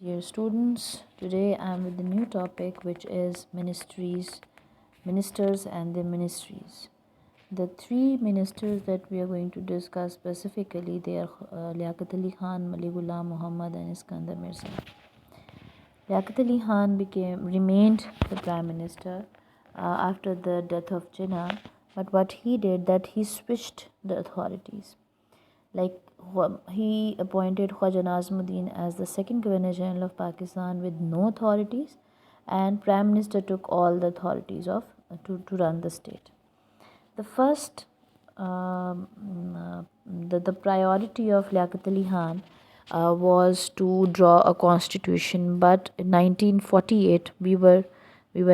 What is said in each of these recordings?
Dear students, today I am with the new topic which is ministers and their ministries. The three ministers that we are going to discuss specifically, they are Liaquat Ali Khan, Malik Ghulam Muhammad and Iskandar Mirza. Liaquat Ali Khan remained the prime minister after the death of Jinnah, but what he did that he switched the authorities. Like he appointed Khwaja Nazmuddin as the second Governor General of Pakistan with no authorities, and Prime Minister took all the authorities to run the state. The first the priority of Liaquat Ali Khan was to draw a constitution, but in 1948 we were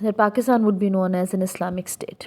that Pakistan would be known as an Islamic state.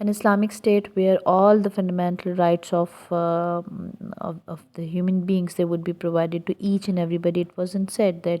an Islamic state where all the fundamental rights of the human beings they would be provided to each and everybody. It wasn't said that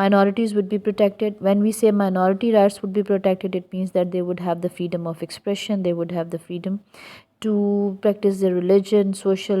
Minorities would be protected. When we say minority rights would be protected, it means that they would have the freedom of expression, they would have the freedom to practice their religion, social,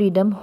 freedom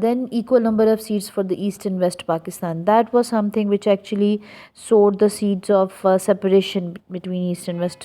Then equal number of seats for the East and West Pakistan. That was something which actually sowed the seeds of separation between East and West.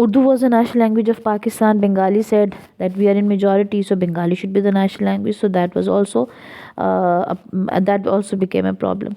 Urdu was the national language of Pakistan. Bengali said that we are in majority, so Bengali should be the national language. So that was also that also became a problem.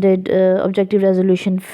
did objective resolution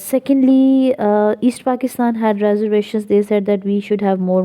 Secondly, East Pakistan had reservations. They said that we should have more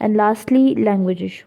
And lastly, language issue.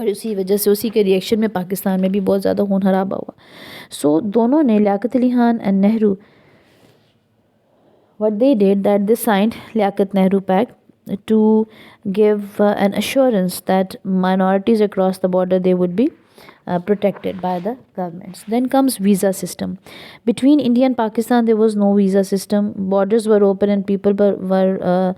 اور اسی وجہ سے اسی کے reaction میں پاکستان میں بھی بہت زیادہ خون خرابہ ہوا. سو دونوں نے Liaquat Ali Khan and Nehru what they did that they signed Liaquat Nehru Pact to give an assurance that minorities across the border they would be protected by the governments. Then comes visa system. Between India and Pakistan there was no visa system. Borders were open and people were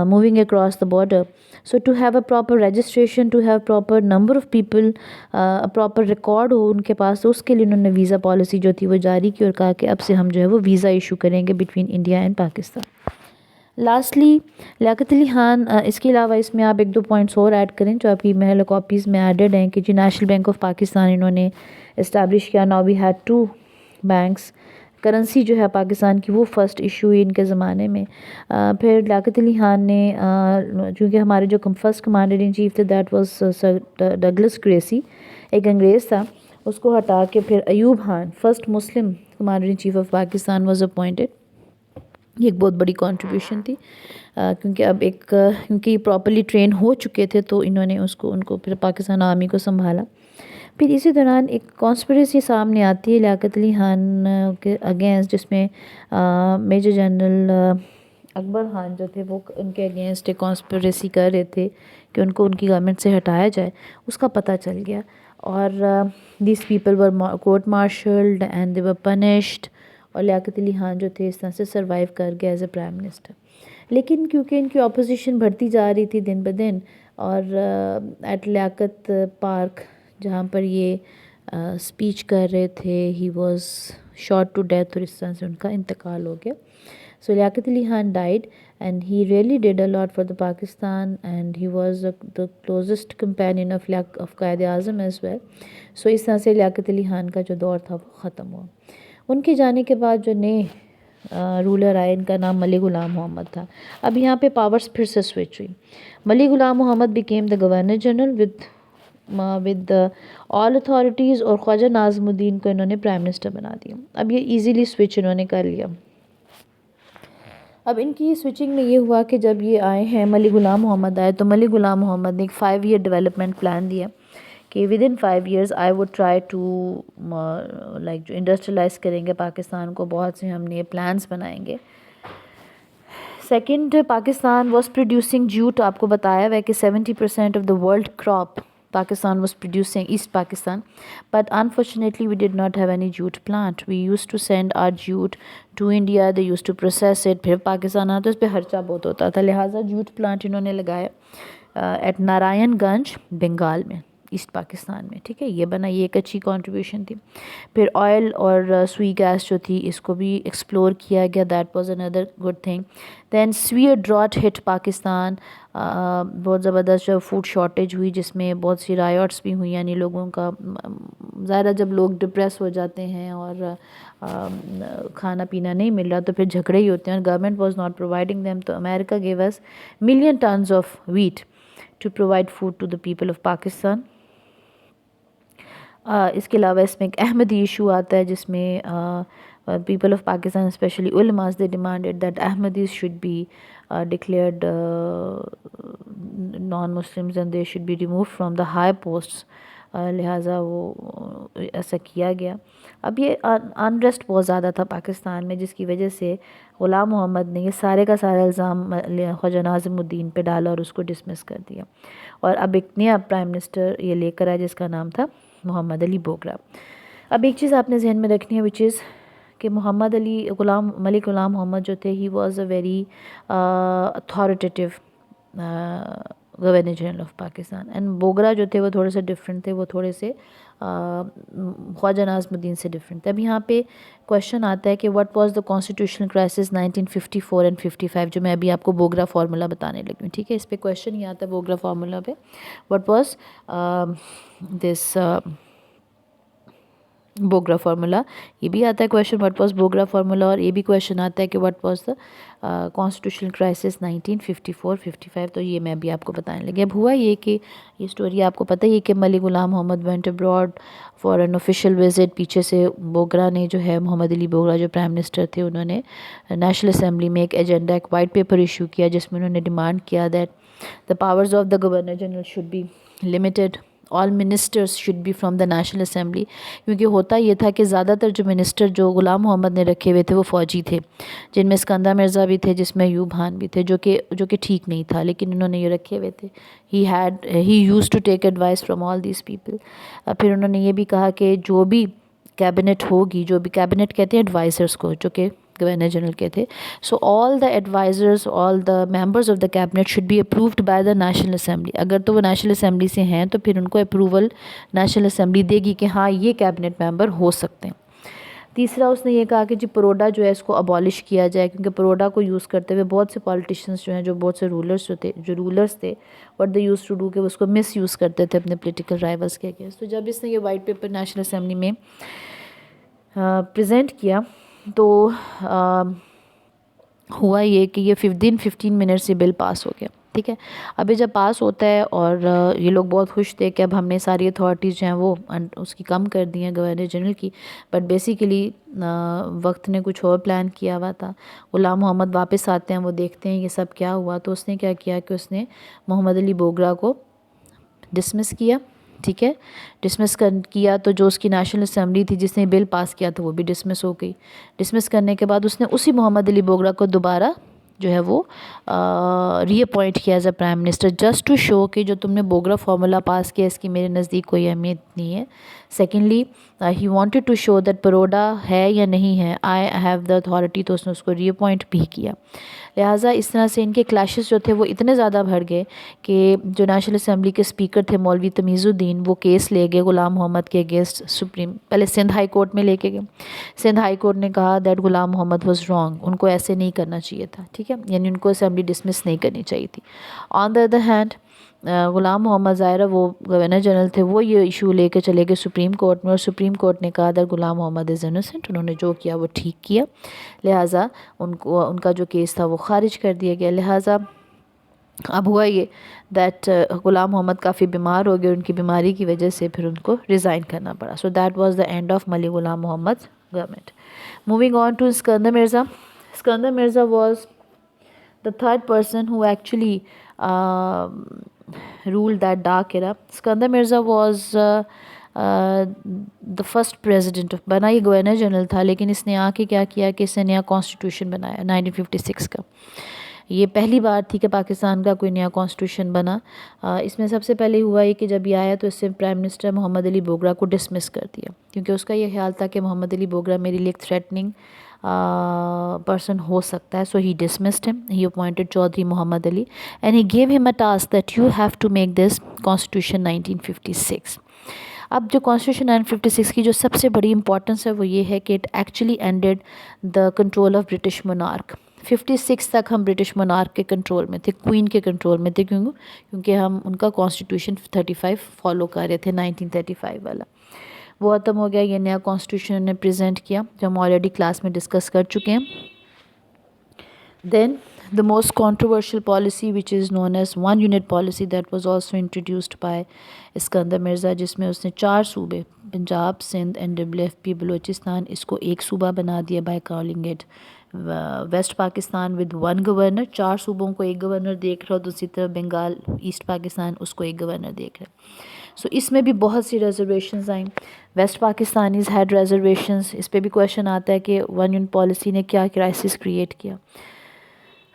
moving across the border. So to have a proper registration, to have proper number of people, a proper record ہو ان کے پاس, تو اس کے لیے انہوں نے visa policy جو تھی وہ جاری کی اور کہا کہ اب سے ہم جو ہے وہ ویزا ایشو کریں گے between India and Pakistan. Lastly Liaquat Ali Khan, اس کے علاوہ اس میں آپ 1-2 پوائنٹس اور ایڈ کریں جو آپ کی محل کاپیز میں ایڈڈ ہیں کہ جی نیشنل بینک آف پاکستان انہوں نے اسٹیبلش کیا. Now we had 2 banks. Currency جو ہے پاکستان کی وہ فرسٹ ایشو ہوئی ان کے زمانے میں. پھر لیاقت علی خان نے, چونکہ ہمارے جو فرسٹ کمانڈر ان چیف تھے دیٹ واز سر ڈگلس کریسی, ایک انگریز تھا, اس کو ہٹا کے پھر Ayub Khan first Muslim commander in chief of Pakistan was appointed. یہ ایک بہت بڑی کنٹریبیوشن تھی کیونکہ اب کیونکہ پراپرلی ٹرین ہو چکے تھے تو انہوں نے ان کو پھر پاکستان آرمی کو سنبھالا. پھر اسی دوران ایک کانسپریسی سامنے آتی ہے لیاقت علی خان کے اگینسٹ, جس میں میجر جنرل اکبر خان جو تھے وہ ان کے اگینسٹ ایک کانسپریسی کر رہے تھے کہ ان کو ان کی گورنمنٹ سے ہٹایا جائے. اس کا پتہ چل گیا اور these people were court martialled and they were punished, اور لیاقت علی خان جو تھے اس طرح سے سروائیو کر گئے ایز اے پرائم منسٹر. لیکن کیونکہ ان کی اپوزیشن بڑھتی جا رہی تھی دن بدن, اور ایٹ لیاقت پارک جہاں پر یہ اسپیچ کر رہے تھے he was shot to death, اور اس طرح سے ان کا انتقال ہو گیا. So Liaquat Ali Khan died and he really did a lot for the Pakistan and he was the closest companion of Quaid Azam as well. سو اس طرح سے لیاقت علی خان کا جو دور تھا وہ ختم ہوا. ان کے جانے کے بعد جو نئے رولر آئے ان کا نام ملک غلام محمد تھا. اب یہاں پہ پاورز پھر سے سوئچ ہوئی. Malik Ghulam Muhammad became the governor general with all authorities, اور خواجہ ناظم الدین کو انہوں نے پرائم منسٹر بنا دیا. اب یہ ایزیلی سوئچ انہوں نے کر لیا. اب ان کی سوئچنگ میں یہ ہوا کہ جب یہ آئے ہیں ملک غلام محمد آئے تو ملک غلام محمد نے ایک 5 year ڈیولپمنٹ پلان دیا کہ within 5 years I would try to like جو انڈسٹریلائز کریں گے پاکستان کو, بہت سے ہم نے پلانس بنائیں گے. Second, Pakistan was producing jute. آپ کو بتایا ہوا ہے کہ 70% of the world crop Pakistan was producing, East Pakistan, but unfortunately we did not have any jute plant. We used to send our jute to India, they used to process it, پھر پاکستان آتا اس پہ خرچہ بہت ہوتا تھا, لہٰذا jute plant انہوں نے لگایا ایٹ نارائن گنج بنگال میں, ایسٹ پاکستان میں. ٹھیک ہے, یہ بنا, یہ ایک اچھی کنٹریبیوشن تھی. پھر آئل اور سوئی گیس جو تھی اس کو بھی ایکسپلور کیا گیا, that was another good thing. Then severe drought hit Pakistan, بہت زبردست جو فوڈ شارٹیج ہوئی جس میں بہت سی رائٹس بھی ہوئی, یعنی لوگوں کا ظاہر جب لوگ ڈپریس ہو جاتے ہیں اور کھانا پینا نہیں مل رہا تو پھر جھگڑے ہی ہوتے ہیں, اور government was not providing them. تو America gave us 1 million tons of wheat to provide food to the people of Pakistan. اس کے علاوہ اس میں ایک احمدی ایشو آتا ہے جس میں people of Pakistan specially ulema they demanded that Ahmadis should be declared non-Muslims and they should be removed from the high posts. لہٰذا وہ ایسا کیا گیا. اب یہ انریسٹ بہت زیادہ تھا پاکستان میں جس کی وجہ سے غلام محمد نے یہ سارے کا سارا الزام خواجہ ناظم الدین پہ ڈالا اور اس کو ڈسمس کر دیا, اور اب ایک نیا پرائم منسٹر یہ لے کر آیا جس کا نام تھا محمد علی بوگرا. اب ایک چیز آپ نے ذہن میں رکھنی ہے وچ از کہ ملک غلام محمد جو تھے he was a very authoritative governor general of Pakistan, and Bogra جو تھے وہ تھوڑے سے ڈفرینٹ تھے, وہ تھوڑے سے خواجہ ناظم الدین سے ڈفرینٹ تھے. اب یہاں پہ کویشچن آتا ہے کہ what was the constitutional crisis 1954 and 55, جو میں ابھی آپ کو بوگرا فارمولا بتانے لگی ہوں. ٹھیک ہے, اس پہ کویشچن یہ آتا ہے بوگرا فارمولا پہ, what was this Bogra formula. یہ بھی آتا ہے question what was Bogra formula, اور یہ بھی کویشچن آتا ہے کہ what was the constitutional crisis 1954-55. تو یہ میں بھی آپ کو بتانے لگی. اب ہوا یہ کہ یہ اسٹوری آپ کو پتہ ہی ہے کہ Malik Ghulam Muhammad went abroad for an official visit. پیچھے سے بوگرا نے جو ہے محمد علی بوگرا جو پرائم منسٹر تھے انہوں نے نیشنل اسمبلی میں ایک ایجنڈا, ایک وائٹ پیپر ایشو کیا جس میں انہوں نے ڈیمانڈ کیا that the powers of the governor general should be limited, all ministers should be from the National Assembly. کیونکہ ہوتا یہ تھا کہ زیادہ تر جو منسٹر جو غلام محمد نے رکھے ہوئے تھے وہ فوجی تھے، جن میں اسکندر مرزا بھی تھے، جس میں ایوب خان بھی تھے، جو کہ ٹھیک نہیں تھا، لیکن انہوں نے یہ رکھے ہوئے تھے. he used to take advice from all these people. پھر انہوں نے یہ بھی کہا کہ جو بھی کیبنٹ ہوگی، جو بھی کیبنٹ کہتے ہیں ایڈوائزرس کو، جو کہ گورنر جنرل کے تھے، so all the advisers, all the members of the cabinet should be approved by the national assembly. اگر تو وہ نیشنل اسمبلی سے ہیں تو پھر ان کو اپروول نیشنل اسمبلی دے گی کہ ہاں یہ کیبنٹ ممبر ہو سکتے ہیں. تیسرا اس نے یہ کہا کہ جی پروڈا جو ہے اس کو ابالش کیا جائے، کیونکہ پروڈا کو یوز کرتے ہوئے بہت سے پالیٹیشنز جو ہیں، جو بہت سے رولرز تھے what they used to do, کہ اس کو مس یوز کرتے تھے اپنے پولیٹیکل رائیولز کے اگینسٹ. تو جب اس نے یہ وائٹ پیپر نیشنل اسمبلی میں پریزنٹ کیا تو ہوا یہ کہ یہ 15 منٹ سے بل پاس ہو گیا. ٹھیک ہے، ابھی جب پاس ہوتا ہے اور یہ لوگ بہت خوش تھے کہ اب ہم نے ساری اتھارٹیز جو ہیں وہ اس کی کم کر دی ہیں گورنر جنرل کی، بٹ بیسیکلی وقت نے کچھ اور پلان کیا ہوا تھا. غلام محمد واپس آتے ہیں، وہ دیکھتے ہیں یہ سب کیا ہوا، تو اس نے کیا کیا کہ اس نے محمد علی بوگرا کو ڈسمس کیا. ٹھیک ہے، ڈسمس کیا تو جو اس کی نیشنل اسمبلی تھی جس نے بل پاس کیا تھا وہ بھی ڈسمس ہو گئی. ڈسمس کرنے کے بعد اس نے اسی محمد علی بوگرا کو دوبارہ جو ہے وہ ری اپوائنٹ کیا as a prime minister, just to show کہ جو تم نے بوگرا فارمولا پاس کیا اس کی میرے نزدیک کوئی اہمیت نہیں ہے. Secondly he wanted to show that PRODA ہے یا نہیں ہے، آئی ہیو دا اتھارٹی، تو اس نے اس کو ری اپوائنٹ بھی کیا. لہٰذا اس طرح سے ان کے کلیشز جو تھے وہ اتنے زیادہ بڑھ گئے کہ جو نیشنل اسمبلی کے اسپیکر تھے مولوی تمیز الدین، وہ کیس لے گئے غلام محمد کے اگینسٹ سپریم، پہلے سندھ ہائی کورٹ میں لے کے گئے. سندھ ہائی کورٹ نے کہا that Ghulam Muhammad was wrong, ان کو ایسے نہیں کرنا چاہیے تھا. ٹھیک ہے، یعنی ان کو اسمبلی ڈسمس نہیں کرنی چاہیے تھی. آن دا ادر ہینڈ غلام محمد ظاہرہ وہ گورنر جنرل تھے، وہ یہ ایشو لے کے چلے گئے سپریم کورٹ میں، اور سپریم کورٹ نے کہا that Ghulam Muhammad is innocent, انہوں نے جو کیا وہ ٹھیک کیا. لہٰذا ان کا جو کیس تھا وہ خارج کر دیا گیا. لہٰذا اب ہوا یہ دیٹ غلام محمد کافی بیمار ہو گئے، ان کی بیماری کی وجہ سے پھر ان کو ریزائن کرنا پڑا. So that was the end of Malik Ghulam Muhammad government. Moving on to Iskander Mirza. Iskander Mirza was the third person who actually ruled that dark era. Iskandar Mirza was the first president of، بنا یہ گورنر جنرل تھا لیکن اس نے آ کے کیا کیا کہ اس نے نیا کانسٹیٹیوشن بنایا 1956 کا. یہ پہلی بار تھی کہ پاکستان کا کوئی نیا کانسٹیٹیوشن بنا. اس میں سب سے پہلے ہوا یہ کہ جب یہ آیا تو اس سے پرائم منسٹر محمد علی بوگرا کو ڈسمس کر دیا، کیونکہ اس کا یہ خیال تھا کہ محمد علی بوگرا میرے لیے ایک تھریٹننگ پرسن ہو سکتا ہے. سو he dismissed him. He appointed Chaudhry Muhammad Ali and he gave him a task that you have to make this constitution 1956. اب جو کانسٹیٹیوشن 1956 کی جو سب سے بڑی امپورٹنس ہے وہ یہ ہے کہ it actually ended the control of British monarch. 56 تک ہم برٹش مونارک کے کنٹرول میں تھے، کوئین کے کنٹرول میں تھے. کیونکہ ہم ان کا کانسٹیٹیوشن 35 فالو کر رہے تھے، 1935 والا. وہ ختم ہو گیا. یہ نیا کانسٹیٹیوشن نے پریزنٹ کیا جو ہم آلریڈی کلاس میں ڈسکس کر چکے ہیں. دین the most controversial policy which is known as one unit policy that was also introduced by Iskandar Mirza, جس میں اس نے 4 صوبے پنجاب، سندھ، NWFP، بلوچستان، اس کو ایک صوبہ بنا دیا by calling it West Pakistan with 1 governor. 4 صوبوں کو ایک گورنر دیکھ رہا ہو. دوسری طرف بنگال، ایسٹ پاکستان، اس کو ایک گورنر دیکھ رہا ہے. سو اس میں بھی بہت سی ریزرویشنز آئیں. West Pakistanis had reservations. اس پہ بھی کویشچن آتا ہے کہ 1 یونٹ پالیسی نے کیا کرائسس کریٹ کیا.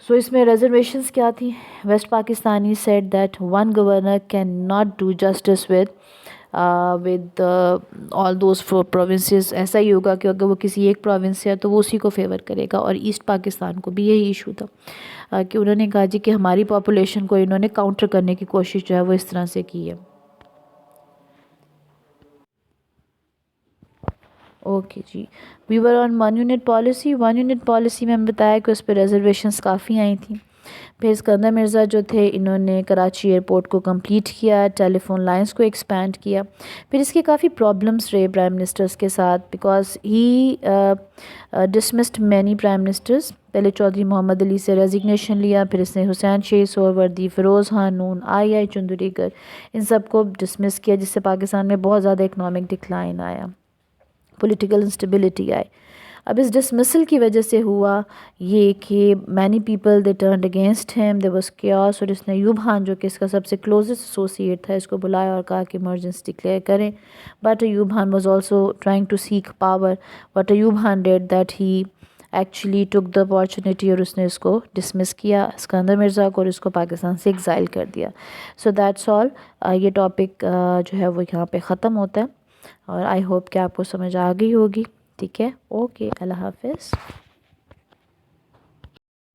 سو اس میں ریزرویشنز کیا تھیں؟ West Pakistani said that 1 governor can not do justice with all those 4 provinces. ایسا ہی ہوگا کہ اگر وہ کسی ایک پروونس سے ہے تو وہ اسی کو فیور کرے گا. اور ایسٹ پاکستان کو بھی یہی ایشو تھا کہ انہوں نے کہا جی کہ ہماری پاپولیشن کو انہوں نے کاؤنٹر کرنے کی کوشش جو ہے وہ اس طرح سے کی ہے. اوکے جی، وی ور آن 1 یونٹ پالیسی. 1 یونٹ پالیسی میں ہم بتایا کہ اس پہ ریزرویشنز کافی آئی تھیں. پھر اسکندر مرزا جو تھے انہوں نے کراچی ایئرپورٹ کو کمپلیٹ کیا، ٹیلی فون لائنز کو ایکسپینڈ کیا. پھر اس کے کافی پرابلمس رہے پرائم منسٹرز کے ساتھ because he dismissed many prime ministers. پہلے چودھری محمد علی سے ریزگنیشن لیا، پھر اس نے حسین شیخ سہروردی، فیروز خان نون، آئی چندوریکر، ان سب کو ڈسمس کیا، جس سے پاکستان میں بہت زیادہ اکنامک ڈکلائن آیا، پولیٹیکل انسٹیبلٹی آئی. اب اس ڈسمسل کی وجہ سے ہوا یہ کہ many people they turned against him, there was chaos, اور اس نے ایوب خان جو کہ اس کا سب سے کلوزسٹ ایسوسیٹ تھا اس کو بلایا اور کہا کہ ایمرجنسی ڈکلیئر کریں. But Ayub Khan was also trying to seek power. But Ayub Khan did that he actually took the opportunity, اور اس نے اس کو ڈسمس کیا اسکندر مرزا کو، اور اس کو پاکستان سے ایگزائل کر دیا. So that's all. یہ ٹاپک جو ہے وہ یہاں پہ ختم ہوتا ہے، اور آئی ہوپ کہ آپ کو سمجھ آ گئی ہوگی. ٹھیک ہے، اوکے، اللہ حافظ.